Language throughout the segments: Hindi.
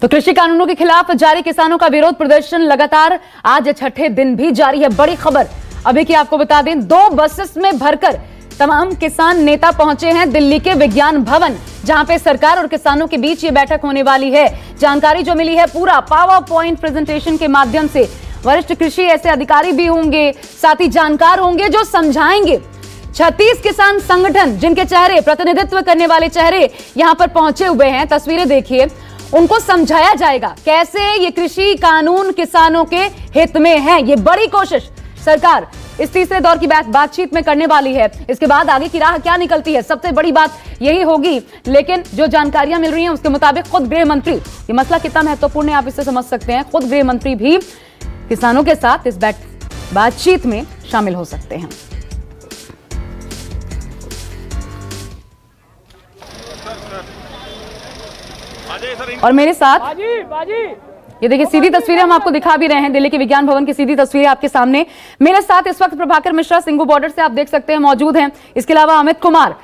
तो कृषि कानूनों के खिलाफ जारी किसानों का विरोध प्रदर्शन लगातार आज छठे दिन भी जारी है। बड़ी खबर अभी की आपको बता दें, 2 बसेस में भरकर तमाम किसान नेता पहुंचे हैं दिल्ली के विज्ञान भवन, जहां पे सरकार और किसानों के बीच ये बैठक होने वाली है। जानकारी जो मिली है पूरा पावर पॉइंट प्रेजेंटेशन के माध्यम से। वरिष्ठ कृषि ऐसे अधिकारी भी होंगे, साथ ही जानकार होंगे जो समझाएंगे। 36 किसान संगठन जिनके चेहरे प्रतिनिधित्व करने वाले चेहरे यहां पर पहुंचे हुए हैं, तस्वीरें देखिए। उनको समझाया जाएगा कैसे ये कृषि कानून किसानों के हित में है। ये बड़ी कोशिश सरकार इस तीसरे दौर की बातचीत में करने वाली है। इसके बाद आगे की राह क्या निकलती है, सबसे बड़ी बात यही होगी। लेकिन जो जानकारियां मिल रही हैं उसके मुताबिक खुद गृह मंत्री, ये मसला कितना महत्वपूर्ण है आप इससे समझ सकते हैं, खुद गृह मंत्री भी किसानों के साथ इस बातचीत में शामिल हो सकते हैं। और मेरे साथ ये देखिए सीधी तस्वीरें हम आपको दिखा भी रहे हैं, दिल्ली के विज्ञान भवन की सीधी तस्वीरें आपके सामने। मेरे साथ इस वक्त प्रभाकर मिश्रा सिंघू बॉर्डर से आप देख सकते हैं मौजूद हैं। इसके अलावा अमित कुमार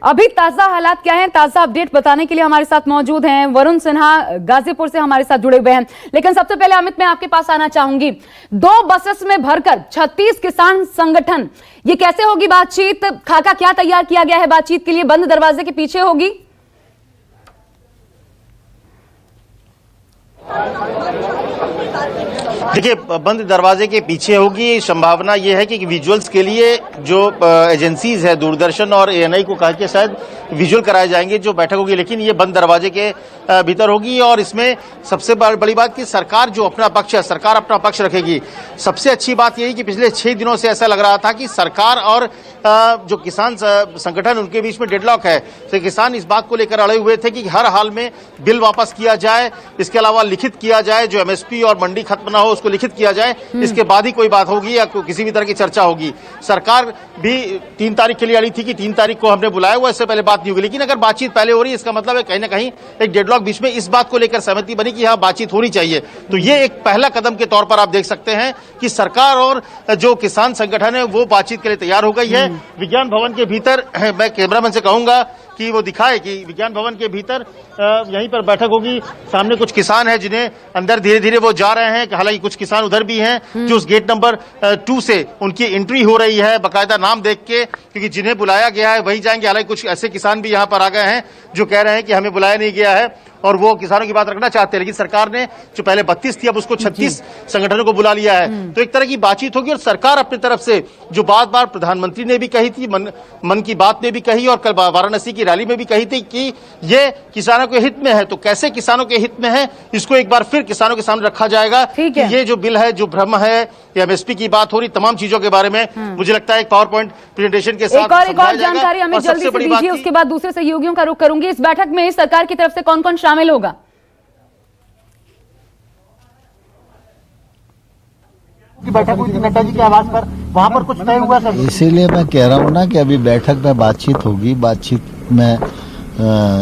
अभी ताजा हालात क्या हैं, ताजा अपडेट बताने के लिए हमारे साथ मौजूद हैं। वरुण सिन्हा गाजीपुर से हमारे साथ जुड़े हुए हैं। लेकिन सबसे पहले अमित, मैं आपके पास आना चाहूंगी। 2 बसेस में भरकर 36 किसान संगठन, ये कैसे होगी बातचीत? खाका क्या तैयार किया गया है बातचीत के लिए? बंद दरवाजे के पीछे होगी? देखिए, बंद दरवाजे के पीछे होगी। संभावना यह है कि विजुअल्स के लिए जो एजेंसीज है, दूरदर्शन और एएनआई को कहा कि शायद विजुअल कराए जाएंगे जो बैठक होगी, लेकिन ये बंद दरवाजे के भीतर होगी। और इसमें सबसे बड़ी बात कि सरकार जो अपना पक्ष है, सरकार अपना पक्ष रखेगी। सबसे अच्छी बात यही कि पिछले 6 दिनों से ऐसा लग रहा था कि सरकार और जो किसान संगठन उनके बीच में डेडलॉक है। तो किसान इस बात को लेकर अड़े हुए थे कि हर हाल में बिल वापस किया जाए, इसके अलावा लिखित किया जाए, जो एमएसपी और मंडी खत्म ना हो उसको लिखित किया जाए, इसके बाद ही कोई बात होगी या किसी भी तरह की चर्चा होगी। सरकार भी 3 तारीख के लिए अड़ी थी कि 3 तारीख को हमने बुलाया हुआ, इससे पहले बात नहीं होगी। लेकिन अगर बातचीत पहले हो रही है, इसका मतलब है कहीं ना कहीं एक डेडलॉक बीच में इस बात को लेकर सहमति बनी कि हाँ बातचीत होनी चाहिए। तो ये एक पहला कदम के तौर पर आप देख सकते हैं कि सरकार और जो किसान संगठन है वो बातचीत के लिए तैयार हो गई है। विज्ञान भवन के भीतर मैं कैमरामैन से कहूंगा कि वो दिखाए कि विज्ञान भवन के भीतर यहीं पर बैठक होगी। सामने कुछ किसान हैं जिन्हें अंदर धीरे धीरे वो जा रहे हैं। हालांकि कुछ किसान उधर भी हैं जो उस गेट नंबर 2 से उनकी एंट्री हो रही है बाकायदा नाम देख के, क्योंकि जिन्हें बुलाया गया है वही जाएंगे। हालांकि कुछ ऐसे किसान भी यहाँ पर आ गए हैं जो कह रहे हैं कि हमें बुलाया नहीं गया है और वो किसानों की बात रखना चाहते हैं। लेकिन सरकार ने जो पहले 32 थी अब उसको 36 संगठनों को बुला लिया है। तो एक तरह की बातचीत होगी और सरकार अपनी तरफ से जो बार प्रधानमंत्री ने भी कही थी, मन की बात में भी कही और कल वाराणसी की रैली में भी कही थी कि ये किसानों के हित में है। तो कैसे किसानों के हित में है इसको एक बार फिर किसानों के सामने रखा जाएगा कि ये जो बिल है, जो भ्रम है, या एमएसपी की बात हो रही, तमाम चीजों के बारे में मुझे लगता है एक पावर पॉइंट प्रेजेंटेशन के साथ एक और जानकारी हमें जल्दी से दीजिए, उसके बाद दूसरे सहयोगियों का रुख करूंगी। इस बैठक में सरकार की तरफ से कौन कौन शामिल होगा? बैठक हुई थी नड्डा जी के आवास पर, वहां पर कुछ तय हुआ सर? इसीलिए मैं कह रहा हूँ ना कि अभी बैठक में बातचीत होगी, बातचीत में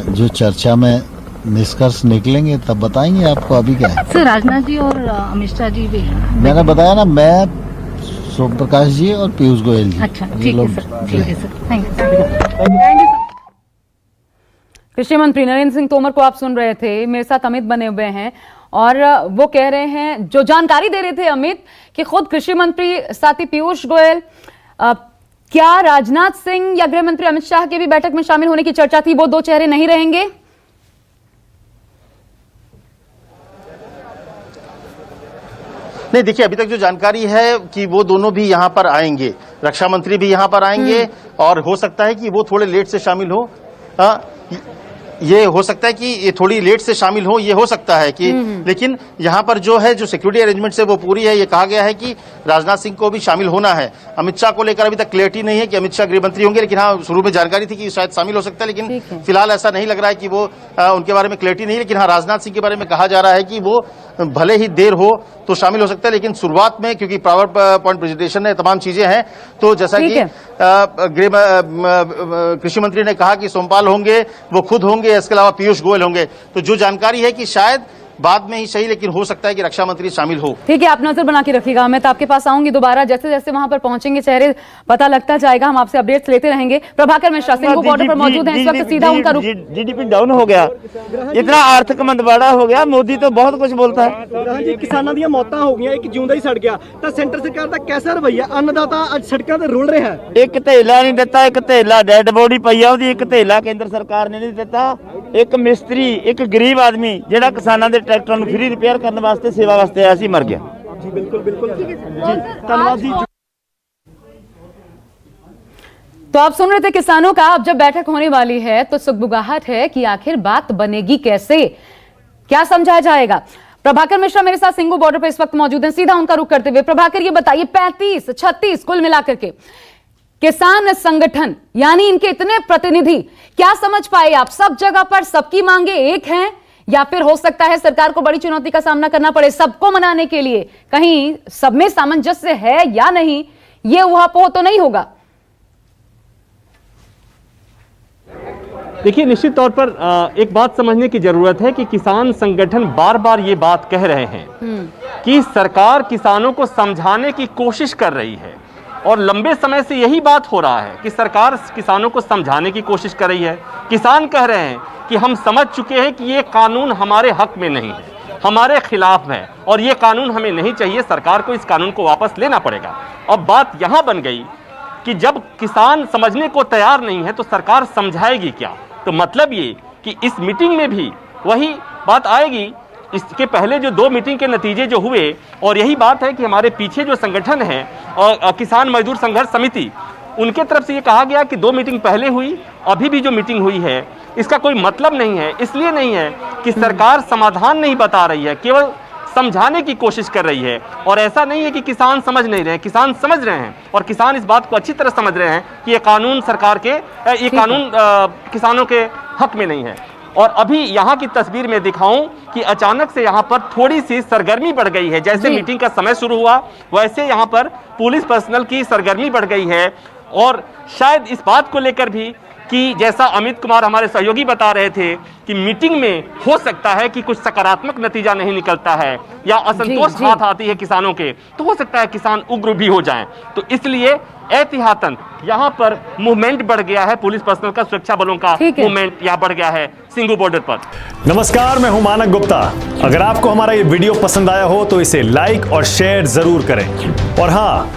जो चर्चा में निष्कर्ष निकलेंगे तब बताएंगे आपको। अभी क्या है सर, राजनाथ जी और अमित शाह जी भी हैं। मैंने बताया ना, मैं सोम प्रकाश जी और पीयूष गोयल जी। अच्छा, ठीक है सर, ठीक है सर, थैंक यू। कृषि मंत्री नरेंद्र सिंह तोमर को आप सुन रहे थे, मेरे साथ अमित बने हुए हैं और वो कह रहे हैं, जो जानकारी दे रहे थे अमित, कि खुद कृषि मंत्री साथ ही पीयूष गोयल, क्या राजनाथ सिंह या गृह मंत्री अमित शाह के भी बैठक में शामिल होने की चर्चा थी? वो 2 चेहरे नहीं रहेंगे? नहीं, देखिए अभी तक जो जानकारी है कि वो दोनों भी यहाँ पर आएंगे, रक्षा मंत्री भी यहाँ पर आएंगे और हो सकता है कि वो थोड़े लेट से शामिल हो। ये हो सकता है कि ये थोड़ी लेट से शामिल हो, ये हो सकता है कि, लेकिन यहाँ पर जो है जो सिक्योरिटी अरेंजमेंट है वो पूरी है। ये कहा गया है कि राजनाथ सिंह को भी शामिल होना है। अमित शाह को लेकर अभी तक क्लियरिटी नहीं है कि अमित शाह गृह मंत्री होंगे, लेकिन हाँ शुरू में जानकारी थी कि शायद शामिल हो सकता है, लेकिन फिलहाल ऐसा नहीं लग रहा है कि वो उनके बारे में क्लियरिटी नहीं है। लेकिन हाँ, राजनाथ सिंह के बारे में कहा जा रहा है कि वो भले ही देर हो तो शामिल हो सकता है, लेकिन शुरुआत में क्योंकि पावर पॉइंट प्रेजेंटेशन है, तमाम चीजें हैं, तो जैसा कि कृषि मंत्री ने कहा कि सोमपाल होंगे, वो खुद होंगे, इसके अलावा पीयूष गोयल होंगे। तो जो जानकारी है कि शायद बाद में ही सही, लेकिन हो सकता है कि रक्षा मंत्री शामिल हो। ठीक है, आप नजर बना के रखिएगा। मैं तो आपके पास आऊंगी दोबारा, जैसे जैसे वहां पर पहुंचेंगे चेहरे पता लगता जाएगा, हम आपसे अपडेट्स लेते रहेंगे। प्रभाकर मिश्रा सिंघू बॉर्डर पर मौजूद हैं इस वक्त, सीधा उनका रुख। जीडीपी डाउन हो गया, इतना आर्थिक मंदवाड़ा हो गया, मोदी तो बहुत कुछ बोलता है। जी किसानों ਦੀਆਂ ਮੌਤਾਂ ਹੋ ਗਈਆਂ, ਇੱਕ ਜਿਉਂਦਾ ਹੀ ਸੜ ਗਿਆ, ਤਾਂ ਸੈਂਟਰ ਸਰਕਾਰ ਦਾ ਕੈਸਾ ਰਵੱਈਆ? ਅੰਨਦਾਤਾ ਅੱਜ ਸੜਕਾਂ ਤੇ ਰੁਲ ਰਿਹਾ ਹੈ। ਇੱਕ ਧੇਲਾ ਨਹੀਂ ਦਿੱਤਾ, ਇੱਕ ਧੇਲਾ ਡੈਡ ਬੋਡੀ ਪਈ ਆ ਉਹਦੀ, ਇੱਕ ਧੇਲਾ ਕੇਂਦਰ ਸਰਕਾਰ ਨੇ ਨਹੀਂ ਦਿੱਤਾ। ਇੱਕ ਮਿਸਤਰੀ, ਇੱਕ ਗਰੀਬ ਆਦਮੀ ਜਿਹੜਾ ਕਿਸਾਨਾਂ ਦੇ ਟਰੈਕਟਰਾਂ ਨੂੰ ਫ੍ਰੀ ਰਿਪੇਅਰ ਕਰਨ ਵਾਸਤੇ ਸੇਵਾ ਵਾਸਤੇ ਆਇਆ ਸੀ, ਮਰ ਗਿਆ। ਜੀ ਬਿਲकुल बिल्कुल जी धन्यवाद जी। तो आप सुन रहे थे किसानों का। अब जब बैठक होने वाली है तो सुगबुगाहट है कि आखिर बात बनेगी कैसे, क्या समझाया जाएगा। प्रभाकर मिश्रा मेरे साथ सिंघू बॉर्डर पर इस वक्त मौजूद हैं, सीधा उनका रुख करते हुए प्रभाकर ये बताइए, 35-36 कुल मिलाकर के किसान संगठन यानी इनके इतने प्रतिनिधि, क्या समझ पाए आप? सब जगह पर सबकी मांगे एक हैं या फिर हो सकता है सरकार को बड़ी चुनौती का सामना करना पड़े सबको मनाने के लिए? कहीं सब में सामंजस्य है या नहीं, ये ऊहापोह तो नहीं होगा? देखिए, निश्चित तौर पर एक बात समझने की जरूरत है कि किसान संगठन बार बार ये बात कह रहे हैं कि सरकार किसानों को समझाने की कोशिश कर रही है, और लंबे समय से यही बात हो रहा है कि सरकार किसानों को समझाने की कोशिश कर रही है। किसान कह रहे हैं कि हम समझ चुके हैं कि ये कानून हमारे हक में नहीं है, हमारे खिलाफ है, और ये कानून हमें नहीं चाहिए, सरकार को इस कानून को वापस लेना पड़ेगा। अब बात यहां बन गई कि जब किसान समझने को तैयार नहीं है तो सरकार समझाएगी क्या? तो मतलब ये कि इस मीटिंग में भी वही बात आएगी। इसके पहले जो 2 मीटिंग के नतीजे जो हुए, और यही बात है कि हमारे पीछे जो संगठन है और किसान मजदूर संघर्ष समिति, उनके तरफ से ये कहा गया कि 2 मीटिंग पहले हुई, अभी भी जो मीटिंग हुई है इसका कोई मतलब नहीं है। इसलिए नहीं है कि सरकार समाधान नहीं बता रही है, केवल समझाने की कोशिश कर रही है। और ऐसा नहीं है कि किसान समझ नहीं रहे, किसान समझ रहे हैं, और किसान इस बात को अच्छी तरह समझ रहे हैं कि ये कानून सरकार के, ये कानून किसानों के हक में नहीं है। और अभी यहाँ की तस्वीर में दिखाऊं कि अचानक से यहाँ पर थोड़ी सी सरगर्मी बढ़ गई है। जैसे मीटिंग का समय शुरू हुआ वैसे यहाँ पर पुलिस पर्सनल की सरगर्मी बढ़ गई है, और शायद इस बात को लेकर भी कि जैसा अमित कुमार हमारे सहयोगी बता रहे थे कि मीटिंग में हो सकता है कि कुछ सकारात्मक नतीजा नहीं निकलता है या असंतोष हाथ आती है किसानों के, तो हो सकता है किसान उग्र भी हो जाएं। तो इसलिए एहतियातन यहाँ पर मूवमेंट बढ़ गया है, पुलिस पर्सनल का, सुरक्षा बलों का मूवमेंट यहाँ बढ़ गया है सिंघू बॉर्डर पर। नमस्कार, मैं हूं मानक गुप्ता। अगर आपको हमारा ये वीडियो पसंद आया हो तो इसे लाइक और शेयर जरूर करें, और हाँ,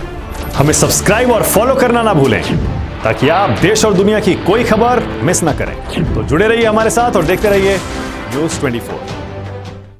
हमें सब्सक्राइब और फॉलो करना ना भूलें ताकि आप देश और दुनिया की कोई खबर मिस ना करें। तो जुड़े रहिए हमारे साथ और देखते रहिए News 24।